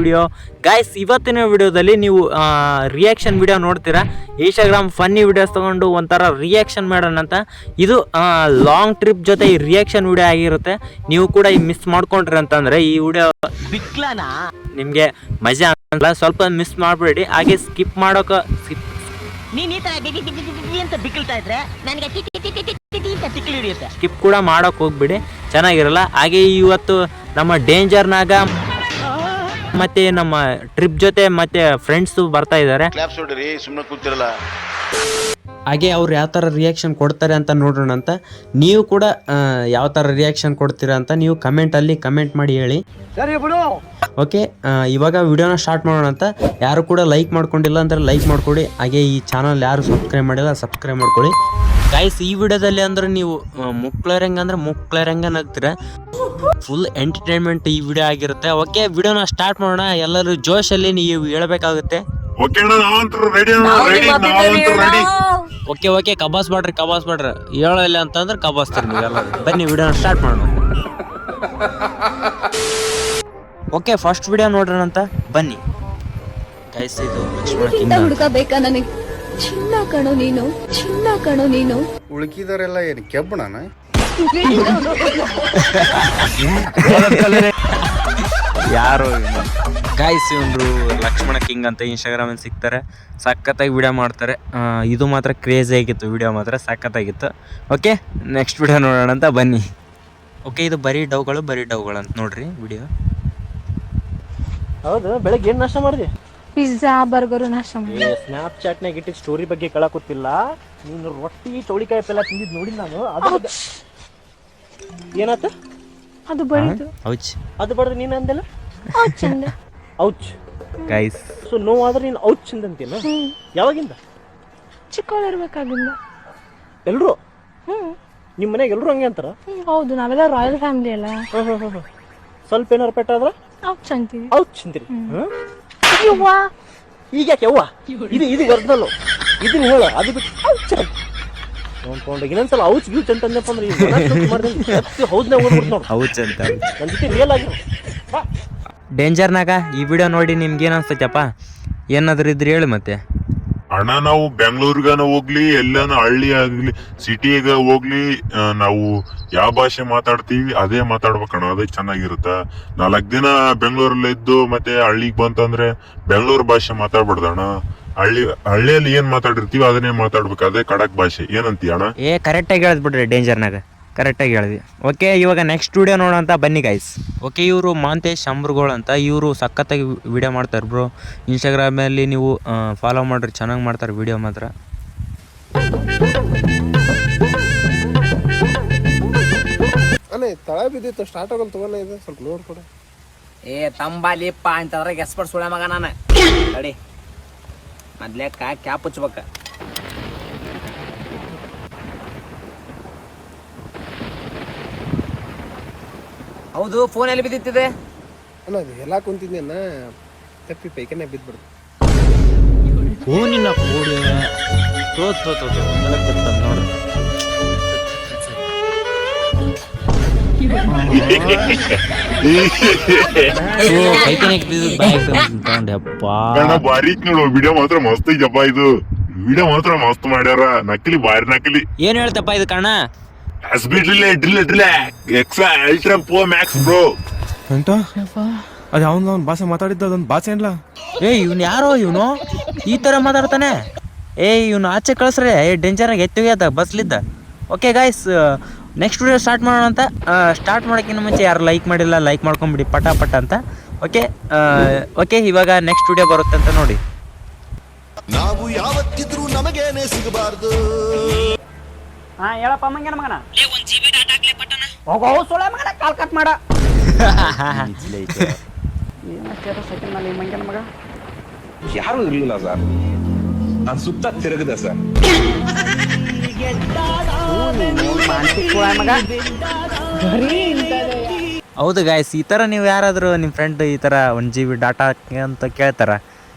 Video guys. ಇವತ್ತಿನ ವಿಡಿಯೋದಲ್ಲಿ ನೀವು ರಿಯಾಕ್ಷನ್ ವಿಡಿಯೋ ನೋಡ್ತೀರಾ. ಇನ್ಸ್ಟಾಗ್ರಾಮ್ ಫನ್ನಿ ವಿಡಿಯೋಸ್ ತಗೊಂಡು ಒಂಥರ ರಿಯಾಕ್ಷನ್ ಮಾಡೋಣ ಅಂತ. ಇದು ಲಾಂಗ್ ಟ್ರಿಪ್ ಜೊತೆ ಈ ರಿಯಾಕ್ಷನ್ ವಿಡಿಯೋ ಆಗಿರುತ್ತೆ. ನೀವು ಕೂಡ ಈ ಮಿಸ್ ಮಾಡ್ಕೊಂಡ್ರಿ ಅಂತಂದ್ರೆ ಈ ವಿಡಿಯೋ ನಿಮಗೆ ಮಜಾ ಅಲ್ಲ. ಸ್ವಲ್ಪ ಮಿಸ್ ಮಾಡಬೇಡಿ. ಹಾಗೆ ಸ್ಕಿಪ್ ಮಾಡೋಕೆ ಸ್ಕಿಪ್ ಕೂಡ ಮಾಡೋಕೆ ಹೋಗ್ಬಿಡಿ, ಚೆನ್ನಾಗಿರಲ್ಲ. ಹಾಗೆ ಇವತ್ತು ನಮ್ಮ ಡೇಂಜರ್ನಾಗ ಮತ್ತೆ ನಮ್ಮ ಟ್ರಿಪ್ ಜೊತೆ ಮತ್ತೆ ಫ್ರೆಂಡ್ಸು ಬರ್ತಾ ಇದ್ದಾರೆ. ಹಾಗೆ ಅವ್ರು ಯಾವ ಥರ ರಿಯಾಕ್ಷನ್ ಕೊಡ್ತಾರೆ ಅಂತ ನೋಡೋಣ ಅಂತ. ನೀವು ಕೂಡ ಯಾವ ಥರ ರಿಯಾಕ್ಷನ್ ಕೊಡ್ತೀರಾ ಅಂತ ನೀವು ಕಮೆಂಟಲ್ಲಿ ಕಮೆಂಟ್ ಮಾಡಿ ಹೇಳಿ. ಓಕೆ, ಇವಾಗ ವಿಡಿಯೋನ ಸ್ಟಾರ್ಟ್ ಮಾಡೋಣ ಅಂತ. ಯಾರು ಕೂಡ ಲೈಕ್ ಮಾಡ್ಕೊಂಡಿಲ್ಲ ಅಂದರೆ ಲೈಕ್ ಮಾಡ್ಕೊಳ್ಳಿ. ಹಾಗೆ ಈ ಚಾನಲ್ ಯಾರು ಸಬ್ಸ್ಕ್ರೈಬ್ ಮಾಡಿಲ್ಲ ಸಬ್ಸ್ಕ್ರೈಬ್ ಮಾಡ್ಕೊಳ್ಳಿ ಗೈಸ್. ಈ ವಿಡಿಯೋದಲ್ಲಿ ಅಂದ್ರೆ ನೀವು ಮುಕ್ಳರಂಗ ನಗ್ತೀರ. ಫುಲ್ ಎಂಟರ್ಟೈನ್ಮೆಂಟ್ ಈ ವಿಡಿಯೋ ಆಗಿರುತ್ತೆ. ಓಕೆ, ವಿಡಿಯೋನ ಸ್ಟಾರ್ಟ್ ಮಾಡೋಣ. ಎಲ್ಲರೂ ಜೋಶಲ್ಲಿ ನೀವು ಹೇಳಬೇಕಾಗುತ್ತೆ. ಓಕೆ, ಕಬಾಸ್ ಬಾಡ್ರಿ ಹೇಳಲ್ಲ ಅಂತಂದ್ರೆ ಕಬಾಸ್ತೀರಿ ನೀವೆಲ್ಲ. ಬನ್ನಿ ವಿಡಿಯೋನ ಸ್ಟಾರ್ಟ್ ಮಾಡೋಣ. ಓಕೆ, ಫಸ್ಟ್ ವಿಡಿಯೋ ನೋಡ್ರೋಣ ಅಂತ ಬನ್ನಿ ಗೈಸ್. ಇದು ಹುಡುಗ ಬೇಕಾ ನನಗೆ? ಚಿನ್ನ ಕಣೋ ನೀನು ಉಳ್ಕಿದವರೆಲ್ಲ ಏನು ಕೆಬ್ಬಣನ? ಯಾರು ಗೈಸ್, ಇವ್ರು ಲಕ್ಷ್ಮಣ ಕಿಂಗ್ ಅಂತ ಇನ್ಸ್ಟಾಗ್ರಾಮ್ ಅಲ್ಲಿ ಸಿಗ್ತಾರೆ. ಸಖತ್ತಾಗಿ ವಿಡಿಯೋ ಮಾಡ್ತಾರೆ. ಇದು ಮಾತ್ರ ಕ್ರೇಜಿ ಆಗಿತ್ತು, ವಿಡಿಯೋ ಮಾತ್ರ ಸಖತ್ತಾಗಿತ್ತು. ಓಕೆ, ನೆಕ್ಸ್ಟ್ ವಿಡಿಯೋ ನೋಡೋಣ ಅಂತ ಬನ್ನಿ. ಓಕೆ, ಇದು ಬರೀ ಡವ್ಗಳು ಅಂತ ನೋಡ್ರಿ ವಿಡಿಯೋ. ಹೌದು, ಬೆಳಗ್ಗೆ ಏನು ನಾಷ್ಟ ಮಾಡಿದೆ? ಪಿಜ್ಜಾ ಬರ್ಗರ್ ನಾಷ್ಟ ಮಾಡಿ. ಸ್ನ್ಯಾಪ್ ಚಾಟ್ನಾಗ ಇಟ್ಟಿದ್ದ ಸ್ಟೋರಿ ಬಗ್ಗೆ ಕೇಳಾಕುತ್ತಿಲ್ಲ. ನೀನು ರೊಟ್ಟಿ ಚೌಳಿಕಾಯಿ ಪೆಲ್ಲ ತಿಂದಿದ್ದು ನೋಡಿ ನಾನು. ಅದು ಏನಾತ? ಅದು ಬರೀದು ಅದು ಬಡ್ದು ನೀನು ಅಂದೆಲ್ಲ ಔಚ್ ಗೈಸ್. ಸೊ ನೋವಾದ್ರೆ ನೀನು ಔಚ್ ಅಂದಂತೇನ? ಯಾವಾಗಿಂದ? ಚಿಕ್ಕವಳಿರ್ಬೇಕಾಗಿಲ್ಲ. ಎಲ್ರು ನಿಮ್ಮ ಮನೆಗೆ ಎಲ್ರು ಹಂಗೆ ಅಂತಾರ? ಹೌದು, ನಾವೆಲ್ಲ ರಾಯಲ್ ಫ್ಯಾಮಿಲಿ ಅಲ್ಲ. ಸ್ವಲ್ಪ ಏನಾರು ಪೆಟ್ಟಾದ್ರ ಔಚ್ ಅಂತೀವಿ. ಔಚ್ ಅಂತೀರಿ. ಈಗ ಯಾಕೆ ಅವ್ವ? ಇದು ವರ್ದಲ್ಲು, ಇದನ್ನ ಹೇಳು. ಅದು ಬಿಟ್ಟು ಔಚ್ ನೋಡ್ಕೊಂಡು ಇನ್ನೊಂದ್ಸಲ ಔಚ್ ಗ್ಯೂಚ್ ಅಂತಂದಪ್ಪ ಅಂದ್ರೆ ಹೌದ್ನ ಓದ್ಬಿಟ್ಟು ನೋಡು. ಔಚ್ ಅಂತ ನನ್ನ ಜೊತೆ ರಿಯಲ್ ಆಗಿರೋ ಡೇಂಜರ್ನಾಗ ಈ ವಿಡಿಯೋ ನೋಡಿ ನಿಮ್ಗೆ ಏನು ಅನ್ಸ್ತೈತಪ್ಪ? ಏನಾದ್ರು ಇದ್ರೆ ಹೇಳಿ ಮತ್ತೆ. ಅಣ್ಣ, ನಾವು ಬೆಂಗಳೂರಿಗಾನ ಹೋಗ್ಲಿ, ಎಲ್ಲಾನ ಹಳ್ಳಿ ಆಗ್ಲಿ, ಸಿಟಿಗ ಹೋಗ್ಲಿ, ನಾವು ಯಾವ ಭಾಷೆ ಮಾತಾಡ್ತೀವಿ ಅದೇ ಮಾತಾಡ್ಬೇಕಣ್ಣ. ಅದೇ ಚೆನ್ನಾಗಿರುತ್ತ. 4 ದಿನ ಬೆಂಗಳೂರಲ್ಲಿ ಇದ್ದು ಮತ್ತೆ ಹಳ್ಳಿಗೆ ಬಂತಂದ್ರೆ ಬೆಂಗಳೂರು ಭಾಷೆ ಮಾತಾಡ್ಬಾರ್ದಣ್ಣ. ಹಳ್ಳಿಯಲ್ಲಿ ಏನ್ ಮಾತಾಡಿರ್ತೀವಿ ಅದನ್ನೇ ಮಾತಾಡ್ಬೇಕು. ಅದೇ ಖಡಕ್ ಭಾಷೆ. ಏನಂತೀಯ ಅಣ್ಣ? ಕರೆಕ್ಟಾಗಿ ಹೇಳಿದ್ಬಿಡ್ರಿ ಡೇಂಜರ್ನಾಗ, ಕರೆಕ್ಟಾಗಿ ಹೇಳಿದ್ವಿ. ಓಕೆ, ಇವಾಗ ನೆಕ್ಸ್ಟ್ ವಿಡಿಯೋ ನೋಡೋಂತ ಬನ್ನಿ ಗೈಸ್. ಓಕೆ, ಇವರು ಮಾಂತೇಶ್ ಅಂಬ್ರಗೋಳ್ ಅಂತ. ಇವರು ಸಖತ್ತಾಗಿ ವಿಡಿಯೋ ಮಾಡ್ತಾರೆ ಬ್ರೋ. ಇನ್ಸ್ಟಾಗ್ರಾಮಲ್ಲಿ ನೀವು ಫಾಲೋ ಮಾಡ್ರಿ, ಚೆನ್ನಾಗಿ ಮಾಡ್ತಾರೆ ವಿಡಿಯೋ ಮಾತ್ರ. ತಳ ಬಿದ್ದಿತ್ತು, ಸ್ಟಾರ್ಟ್ ಆಗಲ್ ತಗೋಣ. ಇದು ಸ್ವಲ್ಪ ನೋಡ್ಕೊಡ. ತಂಬಾಲಿಪ್ಪ ಅಂತಂದ್ರೆ ಎಸ್ಪರ್ಟ್ ಸುಳೆ ಮಗ ನಾನು. ತಡಿ, ಮೊದ್ಲೇಕ ಕ್ಯಾಪ್ ಹಚ್ಬೇಕ. ಹೌದು, ಫೋನ್ ಎಲ್ಲಿ ಬಿದ್ದಿತ್ತಿದೆ? ಅಣ್ಣ, ಅದು ಎಲ್ಲ ಕುಂತಿದ್ನ ತಪ್ಪಿ ಪೈಕನೆ ಬಿದ್ಬಿಡ್ತು. ಫೋನಿನ ನೋಡಿ ಬಾರಿ ನೋಡು. ವಿಡಿಯೋ ಮಾತ್ರ ಮಸ್ತ್ ಐತಪ್ಪ. ಇದು ವಿಡಿಯೋ ಮಾತ್ರ ಮಸ್ತ್ ಮಾಡ್ಯಾರ. ನಕಲಿ ಬಾರಿ ನಕಲಿ. ಏನ್ ಹೇಳ್ತಪ್ಪ ಇದು ಕಣ? ಅಲ್ಟ್ರಾ ಪ್ರೋ ಮ್ಯಾಕ್ಸ್ ಬ್ರೋ ಅಂತ. ಅದು ಅವನು ಭಾಷೆ ಮಾತಾಡಿದ್ದ, ಅದೊಂದು ಭಾಷೆ ಇಲ್ಲ. ಇವ್ನು ಯಾರೋ, ಇವನು ಈ ತರ ಮಾತಾಡ್ತಾನೆ. ಇವ್ನು ಆಚೆ ಕಳಿಸ್ರೆ ಡೇಂಜರಾಗಿ ಎತ್ತಿಗೆ ಅದ ಬಸ್ಲಿದ್ದ. Okay guys, next video start ಮಾಡೋಣ ಅಂತ. ಸ್ಟಾರ್ಟ್ ಮಾಡೋಕ್ಕಿಂತ ಮುಂಚೆ ಯಾರು ಲೈಕ್ ಮಾಡಿಲ್ಲ ಲೈಕ್ ಮಾಡ್ಕೊಂಬಿಡಿ ಪಟ ಅಂತ. ಓಕೆ, ಇವಾಗ ನೆಕ್ಸ್ಟ್ ವಿಡಿಯೋ ಬರುತ್ತೆ ಅಂತ ನೋಡಿ. ನಾವು ಯಾವತ್ತಿದ್ರೂ ನಮಗೇನೆ ಸಿಗಬಾರ್ದು. ಹೇಳಪ್ಪ ಮಂಗನ ಮಗನ, ಹೋಗೋ ಸುಳೆ ಮಗನ, ಕಾಲ್ ಕಟ್ ಮಾಡ. ಸೆಕೆಂಡ್ ನಲ್ಲಿ ಮಂಗನ ಮಗ ಯಾರು ಇರ್ಲಿಲ್ಲ ಸರ್. ನಾನು ಸುತ್ತ ತಿರುಗಿದೆ ಸರ್. ಹೌದು ಗಾಯ್ಸ್, ಈ ಥರ ನೀವು ಯಾರಾದರೂ ನಿಮ್ಮ ಫ್ರೆಂಡ್ ಈ ಥರ 1 GB ಡಾಟಾ ಅಂತ ಕೇಳ್ತಾರ,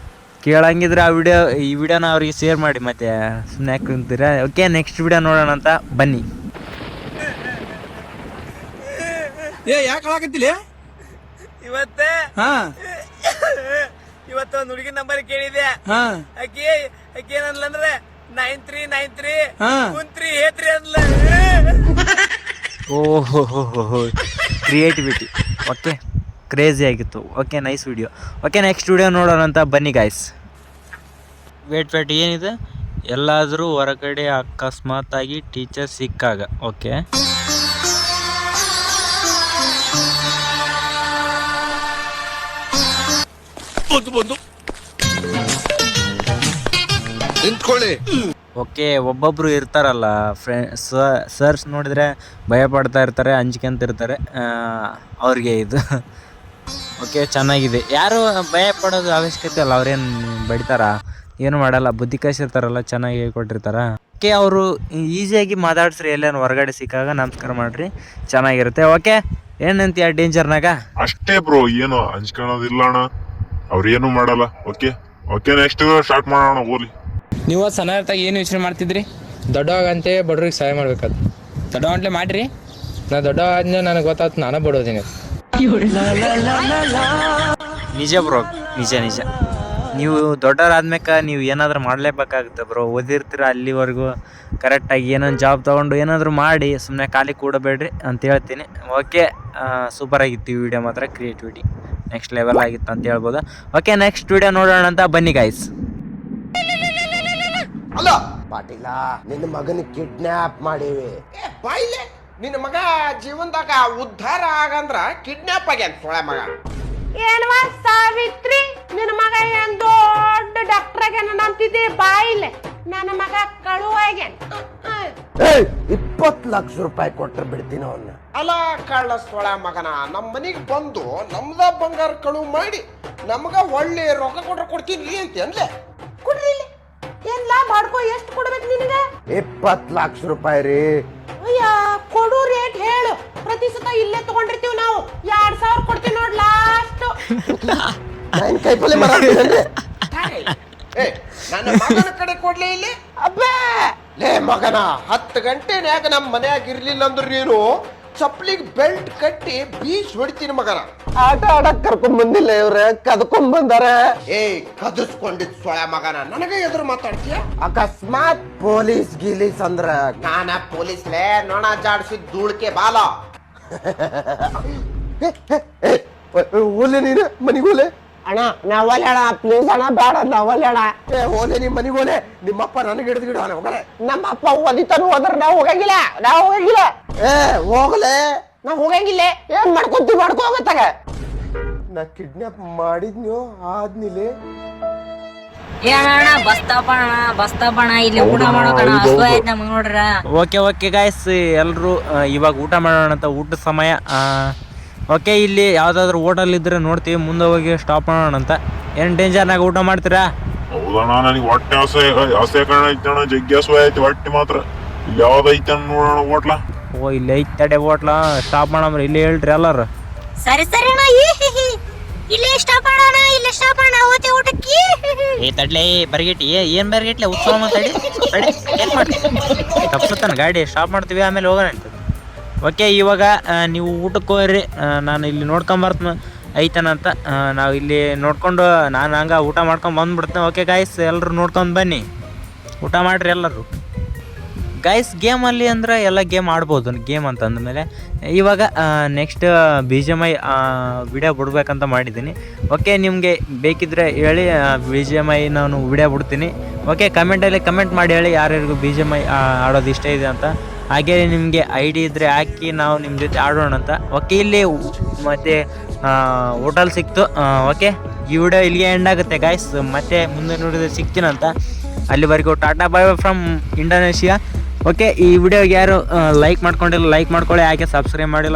ಕೇಳಂಗಿದ್ರೆ ಈ ವಿಡಿಯೋನ ಅವ್ರಿಗೆ ಶೇರ್ ಮಾಡಿ. ಮತ್ತೆ ಸುಮ್ಮನೆ ಕುಂತೀರಾ? ಓಕೆ, ನೆಕ್ಸ್ಟ್ ವಿಡಿಯೋ ನೋಡೋಣ ಅಂತ ಬನ್ನಿ. ಯಾಕೆ ಹಾಳಾಕತ್ತಿಲ್ಲ ಇವತ್ತೇ? ಇವತ್ತೊಂದು ಹುಡುಗಿ ನಂಬರ್ ಕೇಳಿದೆ ಆಕಿ ಏನಂದ್ರೆ 9393 ಕುಂತ್ರಿ ಹೇತ್ರಿ ಅಂದ್ಲ. ಓಹೋ ಕ್ರಿಯೇಟಿವಿಟಿ. ಓಕೆ, ಕ್ರೇಜಿ ಆಗಿತ್ತು. Okay, nice video. Okay, next video ನೋಡೋಣ ಅಂತ ಬನ್ನಿ ಗಾಯ್ಸ್. ವೇಟ್ ಏನಿದೆ? ಎಲ್ಲಾದರೂ ಹೊರಗಡೆ ಅಕಸ್ಮಾತಾಗಿ ಟೀಚರ್ ಸಿಕ್ಕಾಗ. ಓಕೆ, ನಿಂತ್ಕೊಳ್ಳಿ. ಓಕೆ, ಒಬ್ಬೊಬ್ರು ಇರ್ತಾರಲ್ಲ ಸರ್ಸ್ ನೋಡಿದ್ರೆ ಭಯ ಪಡ್ತಾ ಇರ್ತಾರೆ, ಅಂಜಿಕೆಂತ ಇರ್ತಾರೆ. ಅವ್ರಿಗೆ ಇದು ಓಕೆ, ಚೆನ್ನಾಗಿದೆ. ಯಾರು ಭಯ ಪಡೋದು ಅವಶ್ಯಕತೆ ಅಲ್ಲ. ಅವ್ರೇನು ಬಡಿತಾರ, ಏನು ಮಾಡಲ್ಲ, ಬುದ್ಧಿ ಕಲಿಸಿರ್ತಾರಲ್ಲ, ಚೆನ್ನಾಗಿ ಹೇಳ್ಕೊಟ್ಟಿರ್ತಾರ. ಓಕೆ, ಅವರು ಈಸಿಯಾಗಿ ಮಾತಾಡ್ಸ್ರಿ. ಎಲ್ಲೇನು ಹೊರಗಡೆ ಸಿಕ್ಕಾಗ ನಮಸ್ಕಾರ ಮಾಡ್ರಿ, ಚೆನ್ನಾಗಿರುತ್ತೆ. ಓಕೆ, ಏನಂತೀಯ ಡೇಂಜರ್ನಾಗ? ಅಷ್ಟೇ ಬ್ರೋ, ಏನು ಹಂಚ್ಕೊಳ್ಳೋದಿಲ್ಲ ಅಣ್ಣ, ಅವ್ರೇನು ಮಾಡಲ್ಲ. ಓಕೆ ಓಕೆ, ನೆಕ್ಸ್ಟ್ ಸ್ಟಾರ್ಟ್ ಮಾಡೋಣ. ಹೋಗ್ಲಿ. ನೀವು ಸಣ್ಣ ಇರ್ತಾಗ ಏನು ಯೋಚನೆ ಮಾಡ್ತಿದ್ರಿ? ದೊಡ್ಡವಾಗಂತೆ ಬಡವ್ರಿಗೆ ಸಹಾಯ ಮಾಡ್ಬೇಕಾದ್ ದೊಡ್ಡವಂಟ್ಲೆ ಮಾಡ್ರಿ. ನಾ ದೊಡ್ಡವ ಆದ್ಮೇಲೆ ನನಗೆ ಗೊತ್ತಾಯ್ತು, ನಾನು ಬಡೋದೀನಿ. ನಿಜ ಬ್ರೋ, ನಿಜ. ನೀವು ದೊಡ್ಡವರಾದ್ಮೇಲೆ ನೀವು ಏನಾದರೂ ಮಾಡಲೇಬೇಕಾಗುತ್ತೆ ಬ್ರೋ. ಓದಿರ್ತೀರ ಅಲ್ಲಿವರೆಗೂ ಕರೆಕ್ಟಾಗಿ ಏನೊಂದು ಜಾಬ್ ತೊಗೊಂಡು ಏನಾದರೂ ಮಾಡಿ, ಸುಮ್ಮನೆ ಖಾಲಿ ಕೂಡಬೇಡ್ರಿ ಅಂತ ಹೇಳ್ತೀನಿ. ಓಕೆ, ಸೂಪರ್ ಆಗಿತ್ತು ಈ ವಿಡಿಯೋ ಮಾತ್ರ. ಕ್ರಿಯೇಟಿವಿಟಿ ನೆಕ್ಸ್ಟ್ ಲೆವೆಲ್ ಆಗಿತ್ತು ಅಂತ ಹೇಳ್ಬೋದು. ಓಕೆ, ನೆಕ್ಸ್ಟ್ ವಿಡಿಯೋ ನೋಡೋಣ ಅಂತ ಬನ್ನಿ ಗಾಯ್ಸ್. ಅಲ್ಲ ಪಾಟೀಲ, ನಿನ್ನ ಮಗನ ಕಿಡ್ನಾಪ್ ಮಾಡೀವಿ. ಬಾಯಿಲೆ, ನಿನ್ನ ಮಗ ಜೀವನದಾಗ ಉದ್ಧಾರ ಆಗಂದ್ರ ಕಿಡ್ನಾಪ್ ಆಗ್ಯಾನ ಸೊಳೆ ಮಗ. ಏನ್ವಾ ಸಾವಿತ್ರಿ, ನಿನ್ನ ಮಗ ಏನ್ ದೊಡ್ಡ ಡಾಕ್ಟರ್ ಆಗ್ಯಾನ ಅಂತಿದ್ದೆ. ಬಾಯಿಲೆ, ನನ್ನ ಮಗ ಕಳುವ ಆಗ್ಯಾನ. 20 ಲಕ್ಷ ರೂಪಾಯಿ ಕೊಟ್ರೆ ಬಿಡ್ತೀನಿ ಅವನ್ನ. ಅಲ್ಲ ಕಳ್ಳ ಸೊಳೆ ಮಗನ, ನಮ್ಮ ಮನೆಗೆ ಬಂದು ನಮ್ದ ಬಂಗಾರ ಕಳುವು ಮಾಡಿ ನಮಗ ಒಳ್ಳೆ ರೊಕ್ಕ ಕೊಟ್ರೆ ಕೊಡ್ತೀನಿ ಅಂತ ಅನ್ಲೆ. ಕೊಡ್ರಿ ಇಲ್ಲಿ. ಎಲ್ಲ ಮಾಡ್ಕೊ. ಎಷ್ಟು ಕೊಡ್ಬೇಕು ನಿನಗ? 20 ಲಕ್ಷ ರೂಪಾಯಿ ರೀ. ಅಯ್ಯ, ಕೊಡು ರೇಟ್ ಹೇಳು. ಪ್ರತಿ ಸತ ಇಲ್ಲೇ ತಗೊಂಡಿರ್ತೀವಿ ನಾವು. 2000 ಕೊಡ್ತೀವಿ ನೋಡ್ ಲಾಸ್ಟ್. ನಾನು ಕೈಪಲ್ಲೆ ನನ್ನ ಮಗನ ಕಡೆ ಕೊಡ್ಲೇ ಇಲ್ಲಿ. ಅಬ್ಬೇ ಲೇ ಮಗನ, 10 ಗಂಟೆನ್ಯಾಗ ನಮ್ಮ ಮನ್ಯಾಗ ಇರ್ಲಿಲ್ಲ ಅಂದ್ರೆ ನೀನು ಚಪ್ಲಿಗೆ ಬೆಲ್ಟ್ ಕಟ್ಟಿ ಬೀಚ್ ಹೊಡಿತೀನಿ ಮಗನ. ಆಟ ಆಡಕ್ ಕರ್ಕೊಂಡ್ ಬಂದಿಲ್ಲ ಇವ್ರೆ, ಕದ್ಕೊಂಡ್ ಬಂದಾರ. ಕದಿಸ್ಕೊಂಡಿದ್ ಸೊಳೆ ಮಗನ, ನನಗೆ ಎದುರು ಮಾತಾಡ್ತೀಯ? ಅಕಸ್ಮಾತ್ ಪೊಲೀಸ್ ಗೀಲೀಸ್ ಅಂದ್ರ ನಾನ ಪೊಲೀಸ್ಲೇ ನೊಣ ಜಾಡ್ಸಿದ್ ಧೂಳ್ಕೆ ಬಾಲ. ಓಲೆ ನೀನು ಮನಿಗೋಲೆ. ಅಣ್ಣ ನಾವಲ್ಲ ಅಣ್ಣ, ಪ್ಲೀಸ್ ಅಣ್ಣ, ಬೇಡ ನಾವಲ್ಲ. ಓಲೆ ನೀ ಮನಿಗೋಲೆ. ನಿಮ್ಮಪ್ಪ ನನಗೆ ಹಿಡಿದು ಗಿಡ ಹೋಗಲೆ. ನಮ್ಮಪ್ಪ ಒದಿತಾನು ಹೋದ್ರೆ ನಾವು ಹೋಗಂಗಿಲ್ಲ. ಹೋಗಲೆ, ನಾವ್ ಹೋಗಂಗಿಲ್ಲ. ಏನ್ ಮಾಡ್ಕೊಂತೀವಿ ಮಾಡ್ಕೋಗತ್ತಾಗ. ನಾ ಕಿಡ್ನಾಪ್ ಮಾಡಿದ್ನೋ ಆದ್ನಿಲೆ. ಏನಣ್ಣ ಬಸ್ತಾಪಣ ಇಲ್ಲಿ ಊಟ ಮಾಡೋಕಣ ಹಸು ಆಯ್ತು ನಮ್ಗೆ ನೋಡ್ರ. ಓಕೆ ಗಾಯ್ಸ್, ಎಲ್ಲರೂ ಇವಾಗ ಊಟ ಮಾಡೋಣ ಅಂತ ಊಟದ ಸಮಯ. ಓಕೆ, ಇಲ್ಲಿ ಯಾವುದಾದ್ರೂ ಹೋಟೆಲ್ ಇದ್ರೆ ನೋಡ್ತೀವಿ, ಮುಂದೆ ಹೋಗಿ ಸ್ಟಾಪ್ ಮಾಡೋಣ ಅಂತ. ಏನು ಡೇಂಜರ್ನಾಗ ಊಟ ಮಾಡ್ತೀರಾ? ಹೌದಣ್ಣ, ನನಗೆ ಹೊಟ್ಟೆ ಹಸೆ ಕಾಣೈತಣ್ಣ, ಜಗ್ಗಿ ಹಸು ಆಯ್ತು. ಹೊಟ್ಟೆ ಮಾತ್ರ ಇಲ್ಲಿ ಯಾವ್ದೈತೆ ನೋಡೋಣ ಹೋಟ್ಲ. ಓ, ಇಲ್ಲಿ ಐತೆ ತಡೆ ಹೋಟ್ಲ. ಸ್ಟಾಪ್ ಮಾಡಮ್ರಿ, ಇಲ್ಲಿ ಹೇಳ್ರಿ ಎಲ್ಲಾರು. ಸರಿ ಅಣ್ಣ, ಇಲ್ಲೇ ಸ್ಟಾಪ್ ಮಾಡೋಣ ಹೋತೆ ಊಟಕ್ಕೆ. ತಡ್ಲೆ ಬರಿಗೆಟ್ಟಿ, ಏನ್ ಬರಿಗೆಟ್ಲೆ ಉತ್ಸವ ಮಾತಾಡಿ ಏನ್ ಮಾಡಿ ತಪ್ಸತ್ತಾನ ಗಾಡಿ. ಸ್ಟಾಪ್ ಮಾಡ್ತೀವಿ, ಆಮೇಲೆ ಹೋಗೋಣ ಅಂತ. ಓಕೆ, ಇವಾಗ ನೀವು ಊಟಕ್ಕೆ ಹೋಗ್ರಿ, ನಾನು ಇಲ್ಲಿ ನೋಡ್ಕೊಂಬರ್ತನ ಐತನಂತ. ನಾವು ಇಲ್ಲಿ ನೋಡ್ಕೊಂಡು ನಾನು ಹಂಗೆ ಊಟ ಮಾಡ್ಕೊಂಡು ಬಂದ್ಬಿಡ್ತೇನೆ. ಓಕೆ ಗಾಯ್ಸ್, ಎಲ್ಲರೂ ನೋಡ್ಕೊಂಡು ಬನ್ನಿ, ಊಟ ಮಾಡಿರಿ ಎಲ್ಲರೂ. ಗೈಸ್, ಗೇಮಲ್ಲಿ ಅಂದ್ರೆ ಎಲ್ಲ ಗೇಮ್ ಆಡ್ಬೋದು. ಗೇಮ್ ಅಂತ ಅಂದಮೇಲೆ ಇವಾಗ ನೆಕ್ಸ್ಟ್ BGMI ವಿಡಿಯೋ ಬಿಡ್ಬೇಕಂತ ಮಾಡಿದ್ದೀನಿ. ಓಕೆ, ನಿಮಗೆ ಬೇಕಿದ್ರೆ ಹೇಳಿ, BGMI ನಾನು ವಿಡಿಯೋ ಬಿಡ್ತೀನಿ. ಓಕೆ, ಕಮೆಂಟಲ್ಲಿ ಕಮೆಂಟ್ ಮಾಡಿ ಹೇಳಿ ಯಾರ್ಯಾರಿಗೂ BGMI ಆಡೋದು ಇಷ್ಟ ಇದೆ ಅಂತ. ಹಾಗೆ ನಿಮಗೆ ID ಇದ್ದರೆ ಹಾಕಿ, ನಾವು ನಿಮ್ಮ ಜೊತೆ ಆಡೋಣ ಅಂತ. ಓಕೆ, ಇಲ್ಲಿ ಮತ್ತೆ ಹೋಟೆಲ್ ಸಿಕ್ತು. ಓಕೆ, ಈ ವಿಡಿಯೋ ಇಲ್ಲಿಗೆ ಎಂಡ್ ಆಗುತ್ತೆ ಗಾಯ್ಸ್. ಮತ್ತೆ ಮುಂದೆ ನೋಡಿದ್ರೆ ಸಿಗ್ತೀನಂತ. ಅಲ್ಲಿವರೆಗೂ tata bye bye from Indonesia. Okay, ಈ ವಿಡಿಯೋಗೆ ಯಾರು ಲೈಕ್ ಮಾಡ್ಕೊಂಡಿಲ್ಲ ಲೈಕ್ ಮಾಡ್ಕೊಳ್ಳಿ, ಹಾಗೆ ಸಬ್ಸ್ಕ್ರೈಬ್ ಮಾಡಿಲ್ಲ